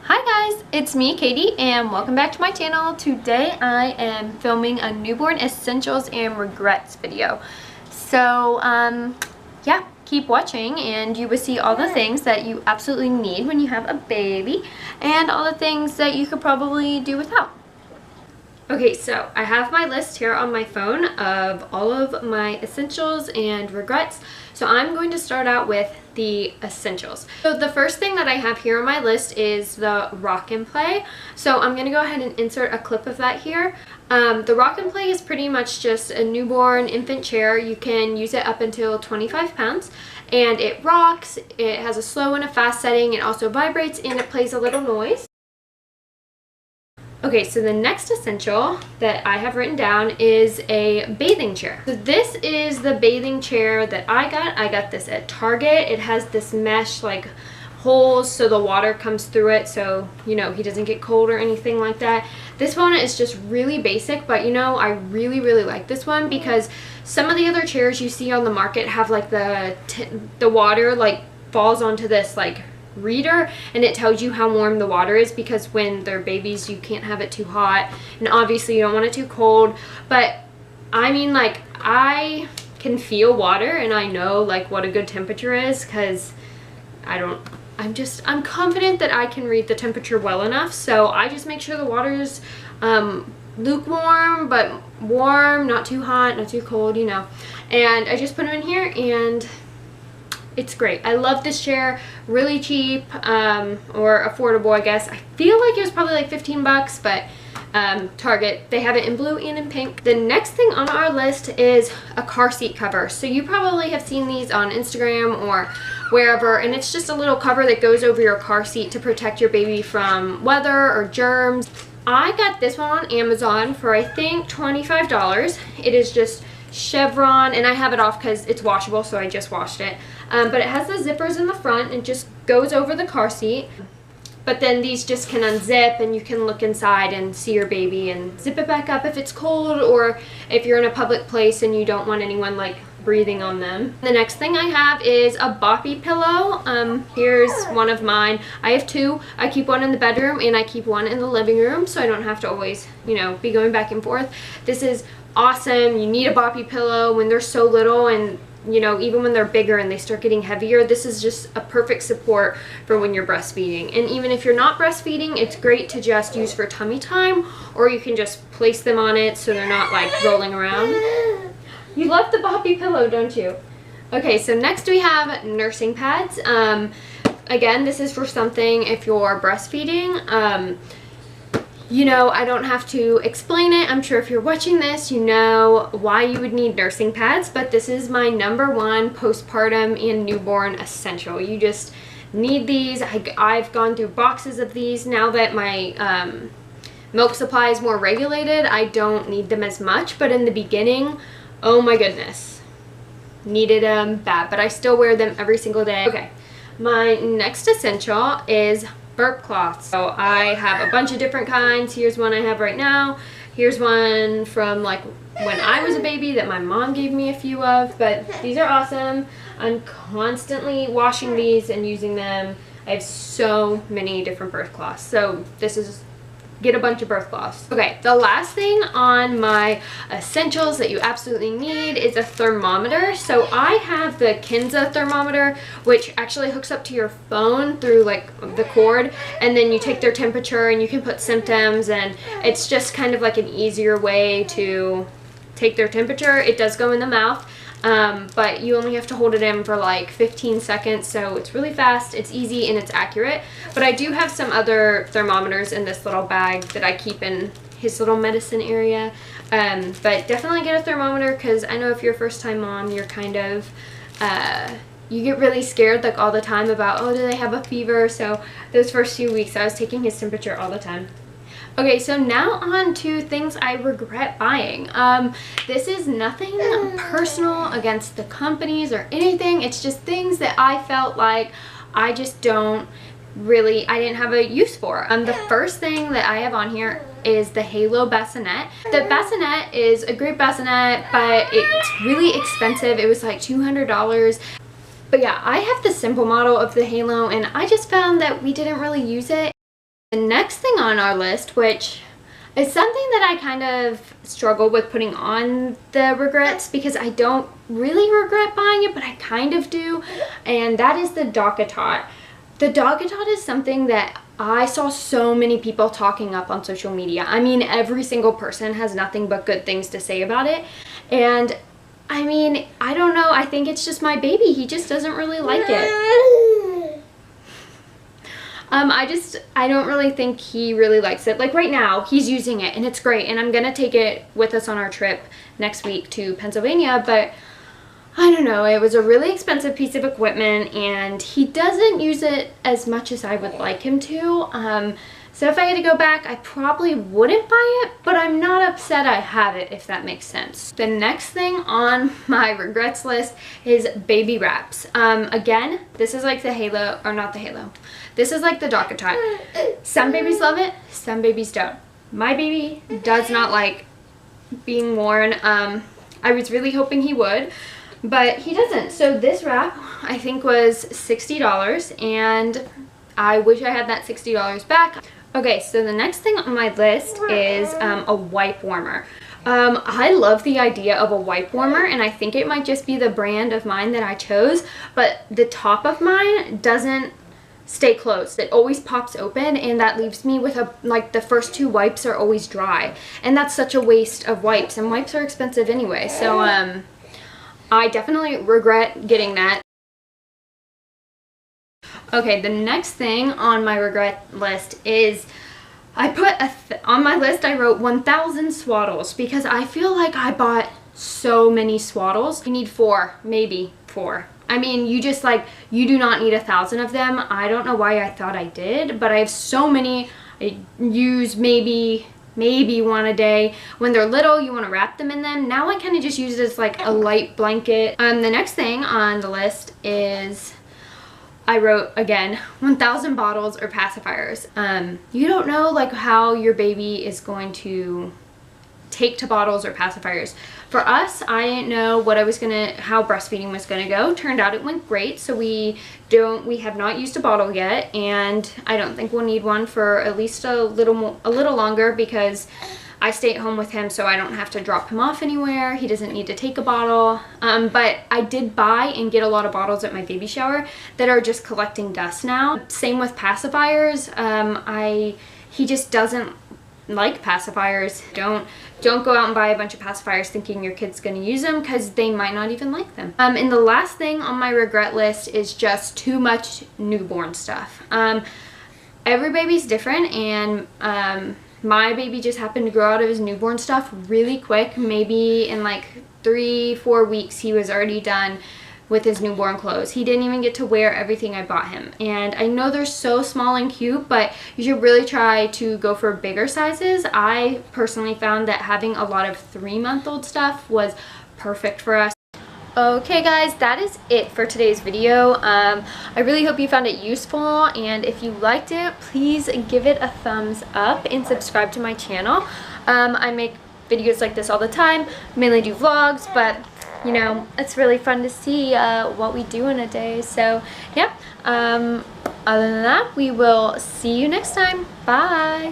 Hi guys, it's me Katie and welcome back to my channel. Today I am filming a newborn essentials and regrets video. So yeah, keep watching and you will see all the things that you absolutely need when you have a baby and all the things that you could probably do without. Okay, so I have my list here on my phone of all of my essentials and regrets. So I'm going to start out with the essentials. So the first thing that I have here on my list is the Rock and Play. So I'm going to go ahead and insert a clip of that here. The Rock and Play is pretty much just a newborn infant chair. You can use it up until 25 pounds. And it rocks, it has a slow and a fast setting, it also vibrates, and it plays a little noise. Okay, so the next essential that I have written down is a bathing chair. So this is the bathing chair that I got. I got this at Target. It has this mesh like holes so the water comes through it so, you know, he doesn't get cold or anything like that. This one is just really basic, but you know, I really like this one because some of the other chairs you see on the market have like the water like falls onto this like reader and it tells you how warm the water is because when they're babies you can't have it too hot and obviously you don't want it too cold. But I mean, like, I can feel water and I know like what a good temperature is because I'm confident that I can read the temperature well enough, so I just make sure the water's lukewarm but warm, not too hot, not too cold, you know, and I just put them in here and it's great. I love this chair. Really cheap, or affordable, I guess. I feel like it was probably like 15 bucks, but Target, they have it in blue and in pink. The next thing on our list is a car seat cover. So you probably have seen these on Instagram or wherever, and it's just a little cover that goes over your car seat to protect your baby from weather or germs. I got this one on Amazon for I think $25. It is just chevron, and I have it off because it's washable, so I just washed it. But it has the zippers in the front and just goes over the car seat. But then these just can unzip and you can look inside and see your baby and zip it back up if it's cold or if you're in a public place and you don't want anyone like breathing on them. The next thing I have is a boppy pillow. Here's one of mine. I have two. I keep one in the bedroom and I keep one in the living room so I don't have to always, you know, be going back and forth. This is awesome. You need a boppy pillow when they're so little, and you know, even when they're bigger and they start getting heavier, this is just a perfect support for when you're breastfeeding. And even if you're not breastfeeding, it's great to just use for tummy time, or you can just place them on it so they're not like rolling around. You love the boppy pillow, don't you? Okay, so next we have nursing pads. Again, this is for something if you're breastfeeding. You know, I don't have to explain it. I'm sure if you're watching this, you know why you would need nursing pads, but this is my #1 postpartum and newborn essential. You just need these. I've gone through boxes of these. Now that my milk supply is more regulated, I don't need them as much, but in the beginning, oh my goodness, needed them bad, but I still wear them every single day. Okay, my next essential is burp cloths. So I have a bunch of different kinds. Here's one I have right now. Here's one from like when I was a baby that my mom gave me a few of, but these are awesome. I'm constantly washing these and using them. I have so many different birth cloths. So this is, get a bunch of birth cloths. Okay, the last thing on my essentials that you absolutely need is a thermometer. So I have the Kinza thermometer, which actually hooks up to your phone through like the cord, and then you take their temperature and you can put symptoms, and it's just kind of like an easier way to take their temperature. It does go in the mouth. But you only have to hold it in for like 15 seconds, so it's really fast, it's easy, and it's accurate. But I do have some other thermometers in this little bag that I keep in his little medicine area. But definitely get a thermometer, because I know if you're a first-time mom, you're kind of, you get really scared like all the time about, oh, do they have a fever? So those first few weeks I was taking his temperature all the time. Okay, so now on to things I regret buying. This is nothing personal against the companies or anything. It's just things that I felt like I just don't really, I didn't have a use for. The first thing that I have on here is the Halo bassinet. The bassinet is a great bassinet, but it's really expensive. It was like $200. But yeah, I have the simple model of the Halo, and I just found that we didn't really use it. The next thing on our list, which is something that I kind of struggle with putting on the regrets because I don't really regret buying it, but I kind of do, and that is the Docatot. The Docatot is something that I saw so many people talking up on social media. I mean, every single person has nothing but good things to say about it, and I mean, I don't know, I think it's just my baby. He just doesn't really like it. I don't really think he really likes it. Like right now, he's using it and it's great, and I'm gonna take it with us on our trip next week to Pennsylvania, but I don't know, it was a really expensive piece of equipment and he doesn't use it as much as I would like him to. So if I had to go back, I probably wouldn't buy it, but I'm not upset I have it, if that makes sense. The next thing on my regrets list is baby wraps. Again, this is like the Halo, or not the Halo. This is like the Docatot. Some babies love it, some babies don't. My baby does not like being worn. I was really hoping he would, but he doesn't. So this wrap, I think, was $60, and I wish I had that $60 back. Okay, so the next thing on my list is a wipe warmer. I love the idea of a wipe warmer, and I think it might just be the brand of mine that I chose, but the top of mine doesn't stay closed. It always pops open, and that leaves me with like the first two wipes are always dry, and that's such a waste of wipes, and wipes are expensive anyway, so I definitely regret getting that. Okay, the next thing on my regret list is I put on my list I wrote 1,000 swaddles because I feel like I bought so many swaddles. You need 4, maybe 4. I mean, you do not need 1,000 of them. I don't know why I thought I did, but I have so many. I use maybe one a day. When they're little, you want to wrap them in them. Now I kind of just use it as like a light blanket. The next thing on the list is I wrote, again, 1,000 bottles or pacifiers. You don't know like how your baby is going to take to bottles or pacifiers. For us, I didn't know how breastfeeding was gonna go. Turned out it went great, so we have not used a bottle yet, and I don't think we'll need one for at least a little longer because I stay at home with him, so I don't have to drop him off anywhere. He doesn't need to take a bottle. But I did buy and get a lot of bottles at my baby shower that are just collecting dust now. Same with pacifiers. He just doesn't like pacifiers. Don't go out and buy a bunch of pacifiers thinking your kid's gonna use them because they might not even like them. And the last thing on my regret list is just too much newborn stuff. Every baby's different, and my baby just happened to grow out of his newborn stuff really quick. Maybe in like 3-4 weeks he was already done with his newborn clothes. He didn't even get to wear everything I bought him. And I know they're so small and cute, but you should really try to go for bigger sizes. I personally found that having a lot of 3-month-old stuff was perfect for us. Okay guys, that is it for today's video. I really hope you found it useful, and if you liked it, please give it a thumbs up and subscribe to my channel. I make videos like this all the time, mainly do vlogs, but you know, it's really fun to see what we do in a day. So yeah, other than that, we will see you next time. Bye!